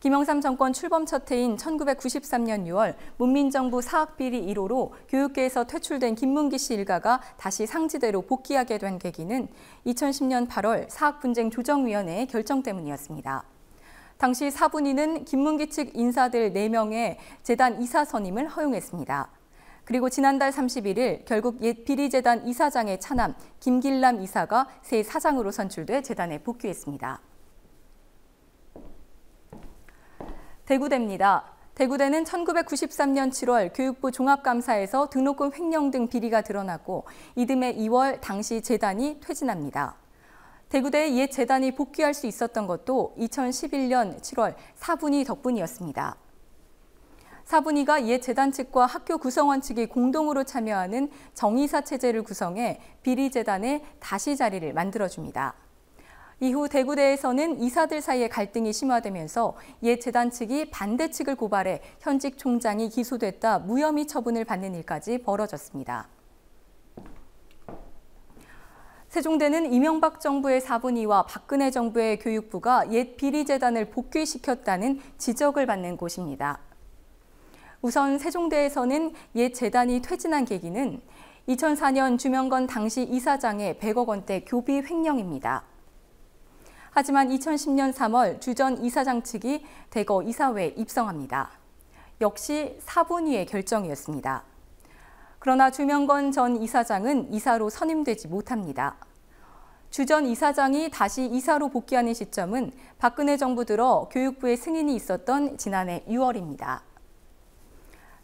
S18: 김영삼 정권 출범 첫 해인 1993년 6월 문민정부 사학비리 1호로 교육계에서 퇴출된 김문기 씨 일가가 다시 상지대로 복귀하게 된 계기는 2010년 8월 사학분쟁조정위원회의 결정 때문이었습니다. 당시 사분위는 김문기 측 인사들 4명의 재단 이사 선임을 허용했습니다. 그리고 지난달 31일 결국 옛 비리재단 이사장의 차남 김길남 이사가 새 사장으로 선출돼 재단에 복귀했습니다. 대구대입니다. 대구대는 1993년 7월 교육부 종합감사에서 등록금 횡령 등 비리가 드러났고 이듬해 2월 당시 재단이 퇴진합니다. 대구대의 옛 재단이 복귀할 수 있었던 것도 2011년 7월 사분위 덕분이었습니다. 사분위가 옛 재단 측과 학교 구성원 측이 공동으로 참여하는 정이사 체제를 구성해 비리재단에 다시 자리를 만들어줍니다. 이후 대구대에서는 이사들 사이의 갈등이 심화되면서 옛 재단 측이 반대 측을 고발해 현직 총장이 기소됐다 무혐의 처분을 받는 일까지 벌어졌습니다. 세종대는 이명박 정부의 사분위와 박근혜 정부의 교육부가 옛 비리재단을 복귀시켰다는 지적을 받는 곳입니다. 우선 세종대에서는 옛 재단이 퇴진한 계기는 2004년 주명건 당시 이사장의 100억 원대 교비 횡령입니다. 하지만 2010년 3월 주전 이사장 측이 대거 이사회에 입성합니다. 역시 사분위의 결정이었습니다. 그러나 주명건 전 이사장은 이사로 선임되지 못합니다. 주전 이사장이 다시 이사로 복귀하는 시점은 박근혜 정부 들어 교육부의 승인이 있었던 지난해 6월입니다.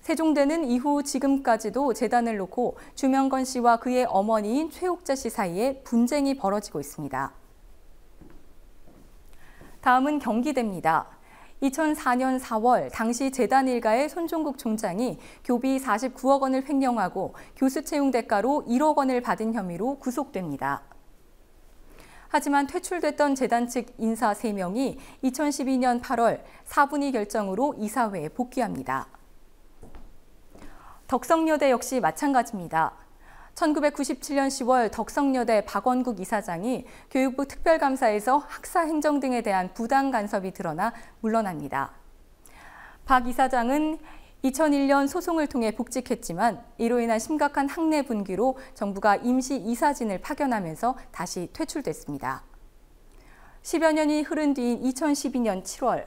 S18: 세종대는 이후 지금까지도 재단을 놓고 주명건 씨와 그의 어머니인 최옥자 씨 사이에 분쟁이 벌어지고 있습니다. 다음은 경기대입니다. 2004년 4월 당시 재단 일가의 손종국 총장이 교비 49억 원을 횡령하고 교수 채용 대가로 1억 원을 받은 혐의로 구속됩니다. 하지만 퇴출됐던 재단 측 인사 3명이 2012년 8월 사분위 결정으로 이사회에 복귀합니다. 덕성여대 역시 마찬가지입니다. 1997년 10월 덕성여대 박원국 이사장이 교육부 특별감사에서 학사 행정 등에 대한 부당 간섭이 드러나 물러납니다. 박 이사장은 2001년 소송을 통해 복직했지만 이로 인한 심각한 학내 분기로 정부가 임시 이사진을 파견하면서 다시 퇴출됐습니다. 10여 년이 흐른 뒤인 2012년 7월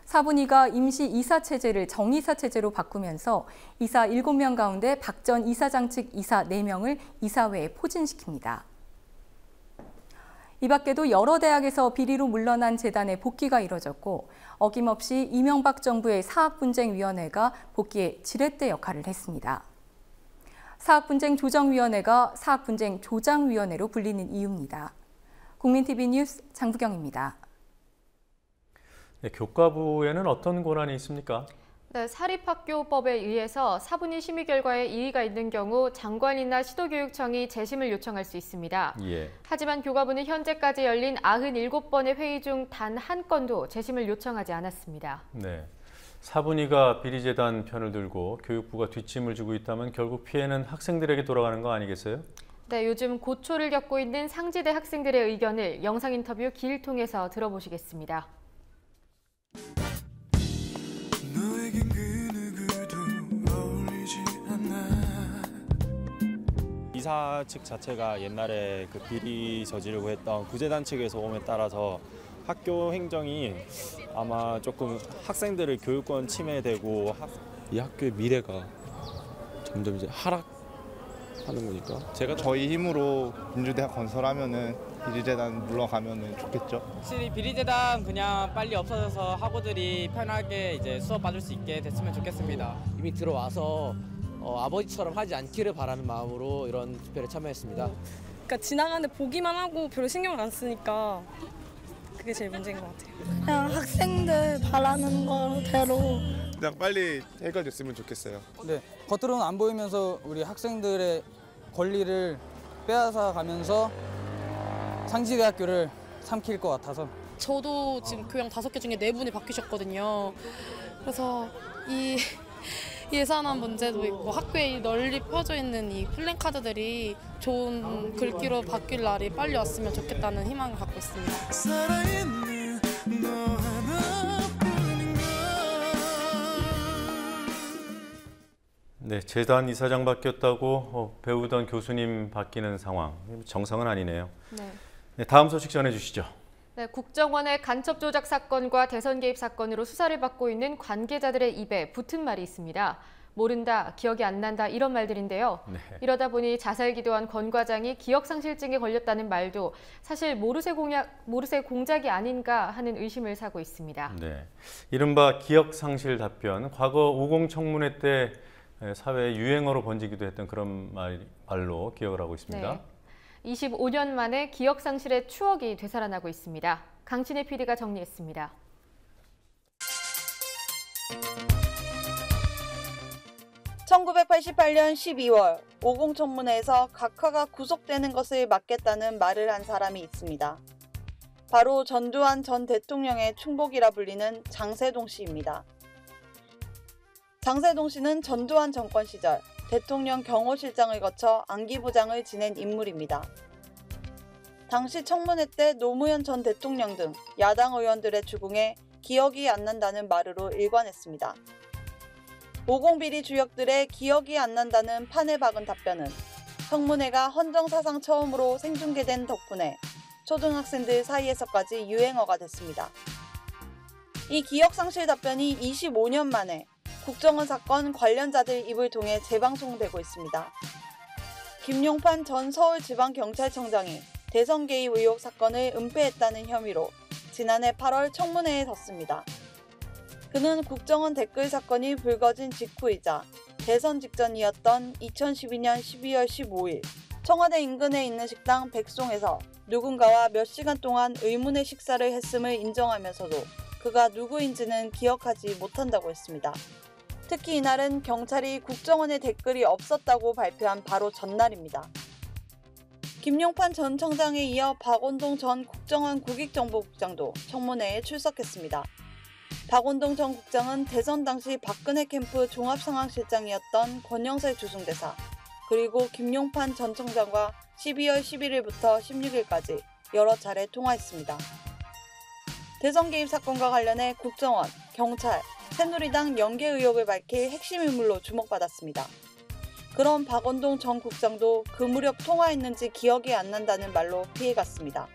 S18: 사분위가 임시 이사 체제를 정이사 체제로 바꾸면서 이사 7명 가운데 박 전 이사장 측 이사 4명을 이사회에 포진시킵니다. 이 밖에도 여러 대학에서 비리로 물러난 재단의 복귀가 이뤄졌고 어김없이 이명박 정부의 사학분쟁위원회가 복귀에 지렛대 역할을 했습니다. 사학분쟁조정위원회가 사학분쟁조장위원회로 불리는 이유입니다. 국민TV 뉴스 장부경입니다.
S1: 네, 교과부에는 어떤 권한이 있습니까?
S12: 네, 사립학교법에 의해서 사분위 심의 결과에 이의가 있는 경우 장관이나 시도교육청이 재심을 요청할 수 있습니다.
S1: 예.
S12: 하지만 교과부는 현재까지 열린 97번의 회의 중 단 한 건도 재심을 요청하지 않았습니다.
S1: 네. 사분위가 비리재단 편을 들고 교육부가 뒷짐을 지고 있다면 결국 피해는 학생들에게 돌아가는 거 아니겠어요?
S12: 네, 요즘 고초를 겪고 있는 상지대 학생들의 의견을 영상 인터뷰 기를 통해서 들어보시겠습니다.
S19: 이사 측 자체가 옛날에 그 비리 저지르고 했던 구제단 측의 소음에 따라서 학교 행정이 아마 조금 학생들의 교육권 침해되고 이 학교의 미래가 점점 이제 하락하는 거니까 제가
S20: 저희 힘으로 민주대학 건설하면은 비리재단 물러가면은 좋겠죠.
S21: 확실히 비리재단 그냥 빨리 없어져서 학우들이 편하게 이제 수업 받을 수 있게 됐으면 좋겠습니다.
S22: 이미 들어와서 아버지처럼 하지 않기를 바라는 마음으로 이런 투표에 참여했습니다.
S23: 그러니까 지나가는데 보기만 하고 별로 신경을 안 쓰니까 그게 제일 문제인 것 같아요.
S24: 그냥 학생들 바라는 거대로
S20: 그냥 빨리 해결됐으면 좋겠어요.
S21: 네, 겉으로는 안 보이면서 우리 학생들의 권리를 빼앗아 가면서 상지대학교를 삼킬 것 같아서.
S23: 저도 지금 교양 5개 중에 4분이 바뀌셨거든요. 그래서 이 예산안 문제도 있고 학교에 널리 펴져 있는 이 플랜카드들이 좋은 글귀로 바뀔 날이 빨리 왔으면 좋겠다는 희망을 갖고 있습니다.
S1: 네, 재단 이사장 바뀌었다고 배우던 교수님 바뀌는 상황. 정상은 아니네요. 네, 다음 소식 전해주시죠.
S12: 네, 국정원의 간첩 조작 사건과 대선 개입 사건으로 수사를 받고 있는 관계자들의 입에 붙은 말이 있습니다. 모른다, 기억이 안 난다 이런 말들인데요.
S1: 네.
S12: 이러다 보니 자살 기도한 권 과장이 기억상실증에 걸렸다는 말도 사실 모르쇠 공작이 아닌가 하는 의심을 사고 있습니다.
S1: 네, 이른바 기억상실 답변, 과거 50 청문회 때 사회의 유행어로 번지기도 했던 그런 말로 기억을 하고 있습니다.
S12: 네. 25년 만에 기억상실의 추억이 되살아나고 있습니다. 강신혜 PD가 정리했습니다.
S25: (1988년 12월) 50 청문회에서 각하가 구속되는 것을 막겠다는 말을 한 사람이 있습니다. 바로 전두환 전 대통령의 충복이라 불리는 장세동 씨입니다. 장세동 씨는 전두환 정권 시절 대통령 경호실장을 거쳐 안기부장을 지낸 인물입니다. 당시 청문회 때 노무현 전 대통령 등 야당 의원들의 추궁에 기억이 안 난다는 말으로 일관했습니다. 50 비리 주역들의 기억이 안 난다는 판에 박은 답변은 청문회가 헌정사상 처음으로 생중계된 덕분에 초등학생들 사이에서까지 유행어가 됐습니다. 이 기억상실 답변이 25년 만에 국정원 사건 관련자들 입을 통해 재방송되고 있습니다. 김용판 전 서울지방경찰청장이 대선 개입 의혹 사건을 은폐했다는 혐의로 지난해 8월 청문회에 섰습니다. 그는 국정원 댓글 사건이 불거진 직후이자 대선 직전이었던 2012년 12월 15일 청와대 인근에 있는 식당 백송에서 누군가와 몇 시간 동안 의문의 식사를 했음을 인정하면서도 그가 누구인지는 기억하지 못한다고 했습니다. 특히 이날은 경찰이 국정원에 댓글이 없었다고 발표한 바로 전날입니다. 김용판 전 청장에 이어 박원동 전 국정원 국익정보국장도 청문회에 출석했습니다. 박원동 전 국장은 대선 당시 박근혜 캠프 종합상황실장이었던 권영세 주승대사, 그리고 김용판 전 청장과 12월 11일부터 16일까지 여러 차례 통화했습니다. 대선 개입 사건과 관련해 국정원, 경찰, 새누리당 연계 의혹을 밝힐 핵심 인물로 주목받았습니다. 그런 박원동 전 국장도 그 무렵 통화했는지 기억이 안 난다는 말로 피해갔습니다.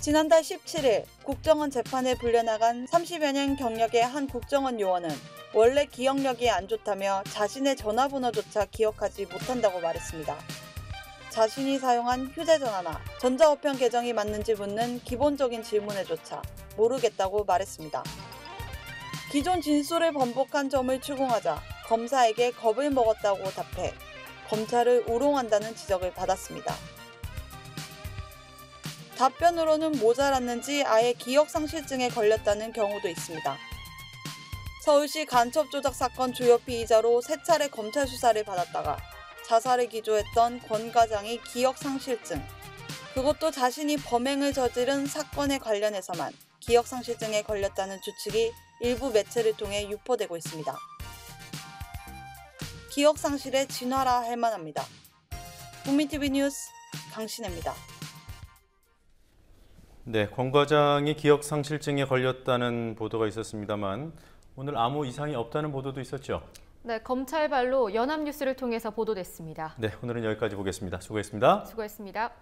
S25: 지난달 17일 국정원 재판에 불려나간 30여 년 경력의 한 국정원 요원은 원래 기억력이 안 좋다며 자신의 전화번호조차 기억하지 못한다고 말했습니다. 자신이 사용한 휴대전화나 전자우편 계정이 맞는지 묻는 기본적인 질문에조차 모르겠다고 말했습니다. 기존 진술을 번복한 점을 추궁하자 검사에게 겁을 먹었다고 답해 검찰을 우롱한다는 지적을 받았습니다. 답변으로는 모자랐는지 아예 기억상실증에 걸렸다는 경우도 있습니다. 서울시 간첩 조작 사건 주요 피의자로 3차례 검찰 수사를 받았다가 자살을 기조했던 권 과장이 기억상실증, 그것도 자신이 범행을 저지른 사건에 관련해서만 기억상실증에 걸렸다는 추측이 일부 매체를 통해 유포되고 있습니다. 기억상실의 진화라 할 만합니다. 국민TV 뉴스 강신혜입니다.
S1: 네, 권 과장이 기억상실증에 걸렸다는 보도가 있었습니다만 오늘 아무 이상이 없다는 보도도 있었죠?
S12: 네, 검찰발로 연합뉴스를 통해서 보도됐습니다.
S1: 네, 오늘은 여기까지 보겠습니다. 수고했습니다.
S12: 수고했습니다.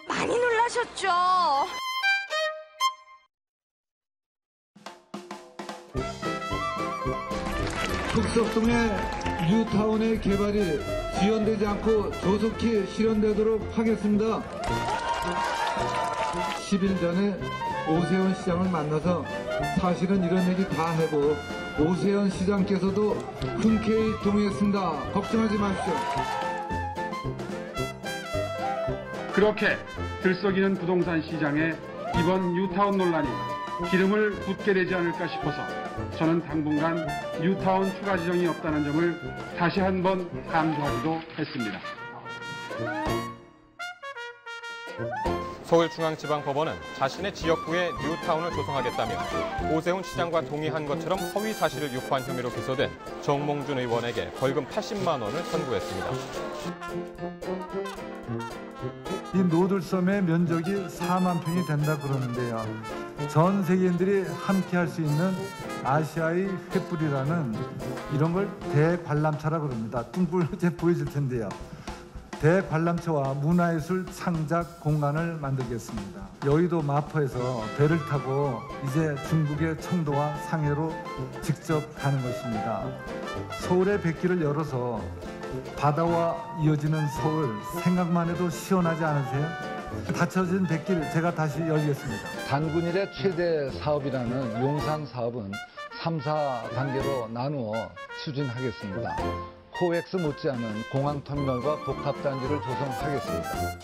S2: 많이 놀라셨죠?
S3: 흑석동의 뉴타운의 개발이 지연되지 않고 조속히 실현되도록 하겠습니다. 10일 전에 오세훈 시장을 만나서 사실은 이런 얘기 다 하고 오세훈 시장께서도 흔쾌히 동의했습니다. 걱정하지 마십시오.
S5: 그렇게 들썩이는 부동산 시장에 이번 뉴타운 논란이 기름을 붓게 되지 않을까 싶어서 저는 당분간 뉴타운 추가 지정이 없다는 점을 다시 한번 강조하기도 했습니다.
S6: 서울중앙지방법원은 자신의 지역구에 뉴타운을 조성하겠다며 오세훈 시장과 동의한 것처럼 허위 사실을 유포한 혐의로 기소된 정몽준 의원에게 벌금 80만 원을 선고했습니다.
S3: 이 노들섬의 면적이 4만 평이 된다 그러는데요. 전 세계인들이 함께 할 수 있는 아시아의 횃불이라는 이런 걸 대관람차라 그럽니다. 뚱굴 보여줄 텐데요. 대관람차와 문화예술 창작 공간을 만들겠습니다. 여의도 마포에서 배를 타고 이제 중국의 청도와 상해로 직접 가는 것입니다. 서울의 백길을 열어서 바다와 이어지는 서울, 생각만 해도 시원하지 않으세요? 닫혀진 백길 제가 다시 열겠습니다.
S8: 단군일의 최대 사업이라는 용산 사업은 3, 4단계로 나누어 추진하겠습니다. 코엑스 못지않은 공항터미널과 복합단지를 조성하겠습니다.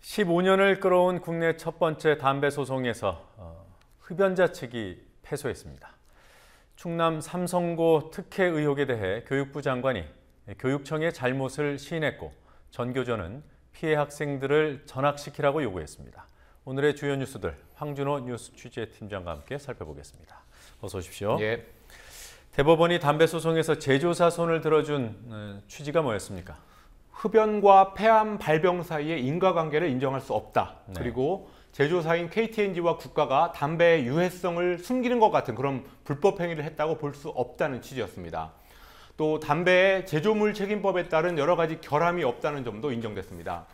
S1: (15년을) 끌어온 국내 첫 번째 담배 소송에서 흡연자 측이 패소했습니다. 충남 삼성고 특혜 의혹에 대해 교육부 장관이 교육청의 잘못을 시인했고 전교조는 피해 학생들을 전학시키라고 요구했습니다. 오늘의 주요 뉴스들 황준호 뉴스 취재팀장과 함께 살펴보겠습니다. 어서 오십시오.
S6: 예.
S1: 대법원이 담배 소송에서 제조사 손을 들어준 취지가 뭐였습니까?
S26: 흡연과 폐암 발병 사이의 인과관계를 인정할 수 없다.
S1: 네.
S26: 그리고 제조사인 KT&G와 국가가 담배의 유해성을 숨기는 것 같은 그런 불법 행위를 했다고 볼 수 없다는 취지였습니다. 또 담배의 제조물 책임법에 따른 여러 가지 결함이 없다는 점도 인정됐습니다.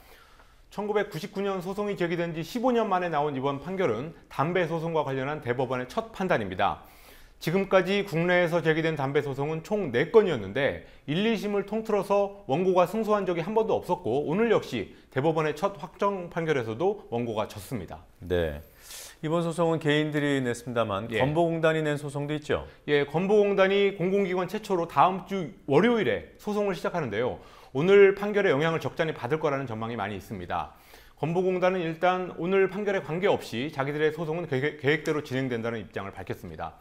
S26: 1999년 소송이 제기된 지 15년 만에 나온 이번 판결은 담배 소송과 관련한 대법원의 첫 판단입니다. 지금까지 국내에서 제기된 담배 소송은 총 4건이었는데 1, 2심을 통틀어서 원고가 승소한 적이 한 번도 없었고 오늘 역시 대법원의 첫 확정 판결에서도 원고가 졌습니다.
S1: 네. 이번 소송은 개인들이 냈습니다만
S26: 예.
S1: 건보공단이 낸 소송도 있죠?
S26: 예, 건보공단이 공공기관 최초로 다음 주 월요일에 소송을 시작하는데요. 오늘 판결에 영향을 적잖이 받을 거라는 전망이 많이 있습니다. 건보공단은 일단 오늘 판결에 관계없이 자기들의 소송은 계획대로 진행된다는 입장을 밝혔습니다.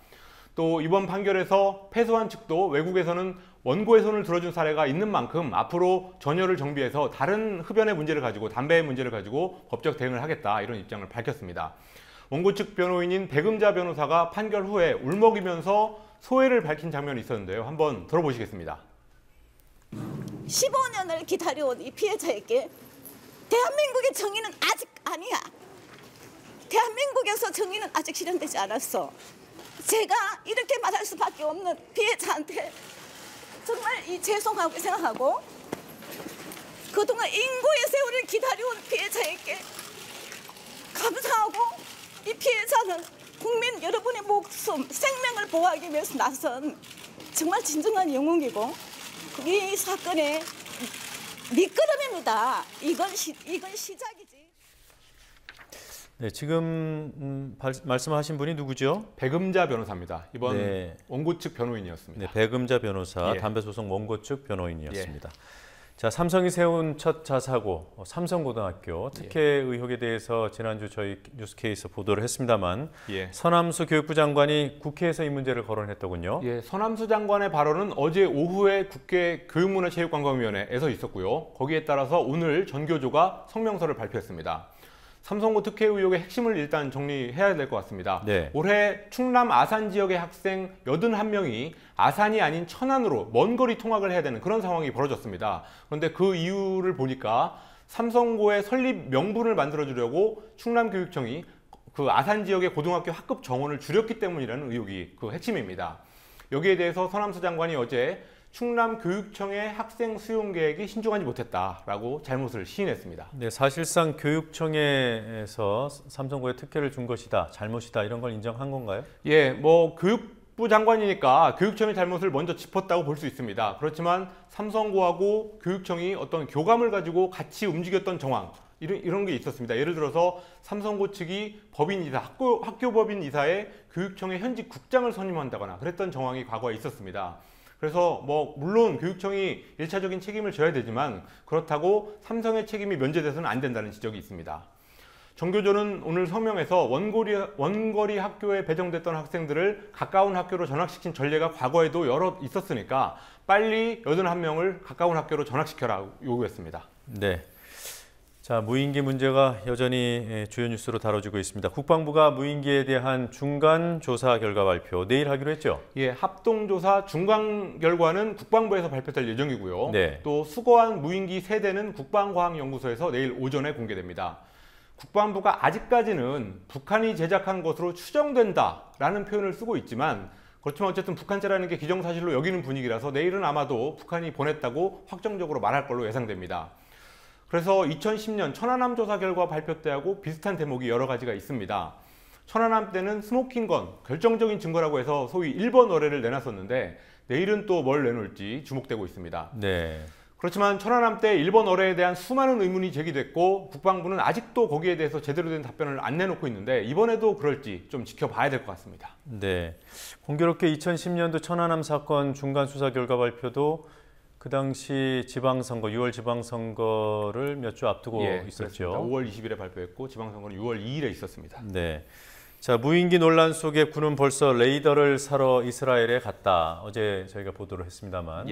S26: 또 이번 판결에서 패소한 측도 외국에서는 원고의 손을 들어준 사례가 있는 만큼 앞으로 전열을 정비해서 다른 흡연의 문제를 가지고 담배의 문제를 가지고 법적 대응을 하겠다 이런 입장을 밝혔습니다. 원고 측 변호인인 백음자 변호사가 판결 후에 울먹이면서 소회를 밝힌 장면이 있었는데요. 한번 들어보시겠습니다.
S2: 15년을 기다려온 이 피해자에게 대한민국의 정의는 아직 아니야. 대한민국에서 정의는 아직 실현되지 않았어. 제가 이렇게 말할 수밖에 없는 피해자한테 정말 죄송하고 생각하고 그동안 인고의 세월을 기다려온 피해자에게 감사하고 이 피해자는 국민 여러분의 목숨, 생명을 보호하기 위해서 나선 정말 진정한 영웅이고 이 사건의 밑거름입니다. 이건 시작이지.
S1: 네, 지금 말씀하신 분이 누구죠?
S26: 백음자 변호사입니다. 이번 원고 측 변호인이었습니다.
S1: 네, 백음자 변호사,
S26: 예.
S1: 담배소송 원고 측 변호인이었습니다. 자, 삼성이 세운 첫 자사고 삼성고등학교 특혜 의혹에 대해서 지난주 저희 뉴스케이에서 보도를 했습니다만 서남수 교육부 장관이 국회에서 이 문제를 거론했더군요.
S26: 예, 서남수 장관의 발언은 어제 오후에 국회 교육문화체육관광위원회에서 있었고요. 거기에 따라서 오늘 전교조가 성명서를 발표했습니다. 삼성고 특혜 의혹의 핵심을 일단 정리해야 될 것 같습니다. 올해 충남 아산 지역의 학생 81명이 아산이 아닌 천안으로 먼 거리 통학을 해야 되는 그런 상황이 벌어졌습니다. 그런데 그 이유를 보니까 삼성고의 설립 명분을 만들어주려고 충남교육청이 그 아산 지역의 고등학교 학급 정원을 줄였기 때문이라는 의혹이 그 핵심입니다. 여기에 대해서 서남수 장관이 어제 충남교육청의 학생 수용 계획이 신중하지 못했다라고 잘못을 시인했습니다.
S1: 네, 사실상 교육청에서 삼성고에 특혜를 준 것이다, 잘못이다 이런 걸 인정한 건가요?
S26: 예, 뭐 교육부 장관이니까 교육청의 잘못을 먼저 짚었다고 볼 수 있습니다. 그렇지만 삼성고하고 교육청이 어떤 교감을 가지고 같이 움직였던 정황 이런 게 있었습니다. 예를 들어서 삼성고 측이 법인이사, 학교법인 이사에 교육청의 현직 국장을 선임한다거나 그랬던 정황이 과거에 있었습니다. 그래서 뭐 물론 교육청이 1차적인 책임을 져야 되지만 그렇다고 삼성의 책임이 면제돼서는 안 된다는 지적이 있습니다. 전교조는 오늘 성명에서 원거리 학교에 배정됐던 학생들을 가까운 학교로 전학시킨 전례가 과거에도 여러 있었으니까 빨리 81명을 가까운 학교로 전학시켜라 요구했습니다.
S1: 네. 자, 무인기 문제가 여전히 주요 뉴스로 다뤄지고 있습니다. 국방부가 무인기에 대한 중간 조사 결과 발표 내일 하기로 했죠?
S26: 예, 합동조사 중간 결과는 국방부에서 발표될 예정이고요.
S1: 네.
S26: 또 수거한 무인기 3대는 국방과학연구소에서 내일 오전에 공개됩니다. 국방부가 아직까지는 북한이 제작한 것으로 추정된다라는 표현을 쓰고 있지만 그렇지만 어쨌든 북한제라는 게 기정사실로 여기는 분위기라서 내일은 아마도 북한이 보냈다고 확정적으로 말할 걸로 예상됩니다. 그래서 2010년 천안함 조사 결과 발표 때하고 비슷한 대목이 여러 가지가 있습니다. 천안함 때는 스모킹건, 결정적인 증거라고 해서 소위 1번 어뢰를 내놨었는데 내일은 또 뭘 내놓을지 주목되고 있습니다.
S1: 네.
S26: 그렇지만 천안함 때 1번 어뢰에 대한 수많은 의문이 제기됐고 국방부는 아직도 거기에 대해서 제대로 된 답변을 안 내놓고 있는데 이번에도 그럴지 좀 지켜봐야 될 것 같습니다.
S1: 네. 공교롭게 2010년도 천안함 사건 중간 수사 결과 발표도 그 당시 지방선거, 6월 지방선거를 몇 주 앞두고 있었죠.
S26: 그렇습니다. 5월 20일에 발표했고 지방선거는 6월 2일에 있었습니다.
S1: 네. 자, 무인기 논란 속에 군은 벌써 레이더를 사러 이스라엘에 갔다. 어제 저희가 보도를 했습니다만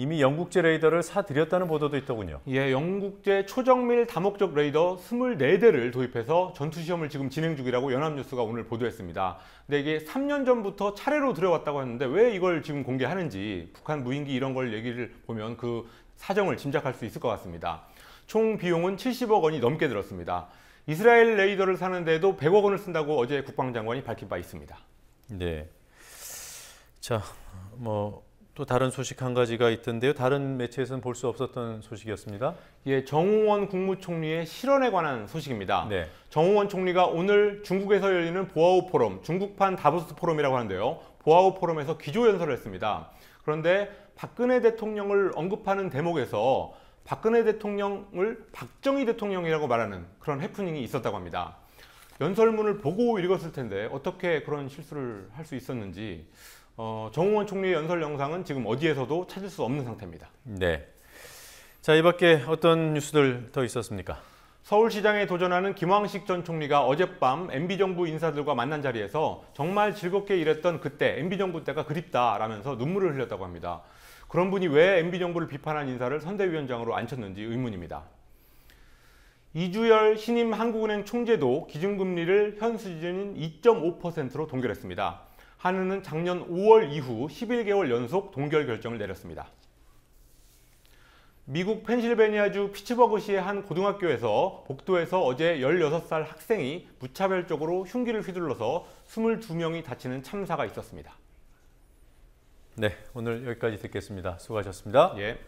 S1: 이미 영국제 레이더를 사들였다는 보도도 있더군요.
S26: 예, 영국제 초정밀 다목적 레이더 24대를 도입해서 전투시험을 지금 진행 중이라고 연합뉴스가 오늘 보도했습니다. 근데 이게 3년 전부터 차례로 들여왔다고 했는데 왜 이걸 지금 공개하는지 북한 무인기 이런 걸 얘기를 보면 그 사정을 짐작할 수 있을 것 같습니다. 총 비용은 70억 원이 넘게 들었습니다. 이스라엘 레이더를 사는 데도 100억 원을 쓴다고 어제 국방장관이 밝힌 바 있습니다.
S1: 네. 자, 또 다른 소식 한 가지가 있던데요. 다른 매체에서는 볼 수 없었던 소식이었습니다.
S26: 예, 정홍원 국무총리의 실언에 관한 소식입니다.
S1: 네.
S26: 정홍원 총리가 오늘 중국에서 열리는 보아오 포럼, 중국판 다보스 포럼이라고 하는데요. 보아우 포럼에서 기조연설을 했습니다. 그런데 박근혜 대통령을 언급하는 대목에서 박근혜 대통령을 박정희 대통령이라고 말하는 그런 해프닝이 있었다고 합니다. 연설문을 보고 읽었을 텐데 어떻게 그런 실수를 할 수 있었는지 정홍원 총리의 연설 영상은 지금 어디에서도 찾을 수 없는 상태입니다.
S1: 네. 자, 이 밖에 어떤 뉴스들 더 있었습니까?
S26: 서울시장에 도전하는 김황식 전 총리가 어젯밤 MB정부 인사들과 만난 자리에서 정말 즐겁게 일했던 그때, MB정부 때가 그립다라면서 눈물을 흘렸다고 합니다. 그런 분이 왜 MB정부를 비판한 인사를 선대위원장으로 앉혔는지 의문입니다. 이주열 신임 한국은행 총재도 기준금리를 현 수준인 2.5%로 동결했습니다. 한은은 작년 5월 이후 11개월 연속 동결 결정을 내렸습니다. 미국 펜실베니아주 피츠버그시의 한 고등학교에서 복도에서 어제 16살 학생이 무차별적으로 흉기를 휘둘러서 22명이 다치는 참사가 있었습니다.
S1: 네, 오늘 여기까지 듣겠습니다. 수고하셨습니다.
S26: 예.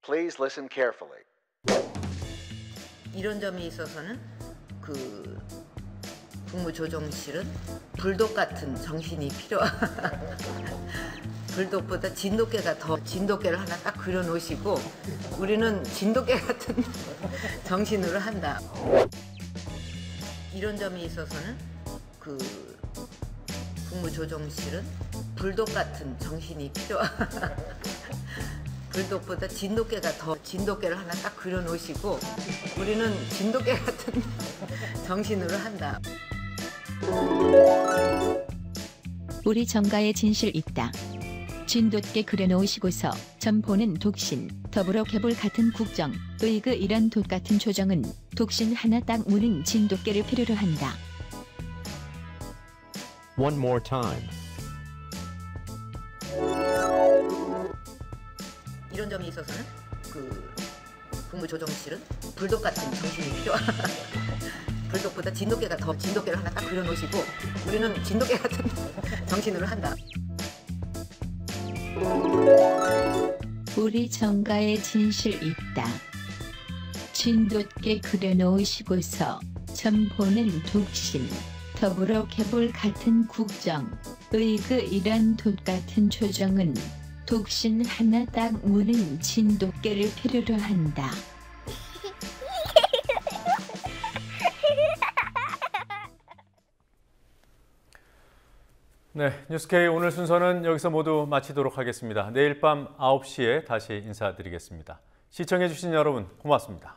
S4: Please listen carefully.
S7: 이런 점이 있어서는 국무조정실은 불독 같은 정신이 필요하다. 불독보다 진돗개가 더 진돗개를 하나 딱 그려놓으시고 우리는 진돗개 같은 정신으로 한다. 이런 점이 있어서는 국무조정실은 불독 같은 정신이 필요하다. 불독보다 진돗개가 더 진돗개를 하나 딱 그려놓으시고 우리는 진돗개 같은 정신으로 한다.
S9: 우리 정가의 진실 있다. 진돗개 그려놓으시고서 점포는 독신, 더불어 개볼 같은 국정, 의그 이런 돛 같은 조정은 독신 하나 딱 무는 진돗개를 필요로 한다.
S10: One more time.
S7: 이런 점이 있어서는 국무조정실은 불독 같은 정신이 필요하다. 불독보다 진돗개가 더 진돗개를 하나 딱 그려놓으시고 우리는 진돗개 같은 정신으로 한다.
S9: 우리 정가의 진실 있다. 진돗개 그려놓으시고서 점포는 독신, 더불어 개볼 같은 국정, 의그 이런 돛 같은 조정은 독신 하나 딱 무는 진돗개를 필요로 한다.
S1: 네, 뉴스K 오늘 순서는 여기서 모두 마치도록 하겠습니다. 내일 밤 9시에 다시 인사드리겠습니다. 시청해주신 여러분 고맙습니다.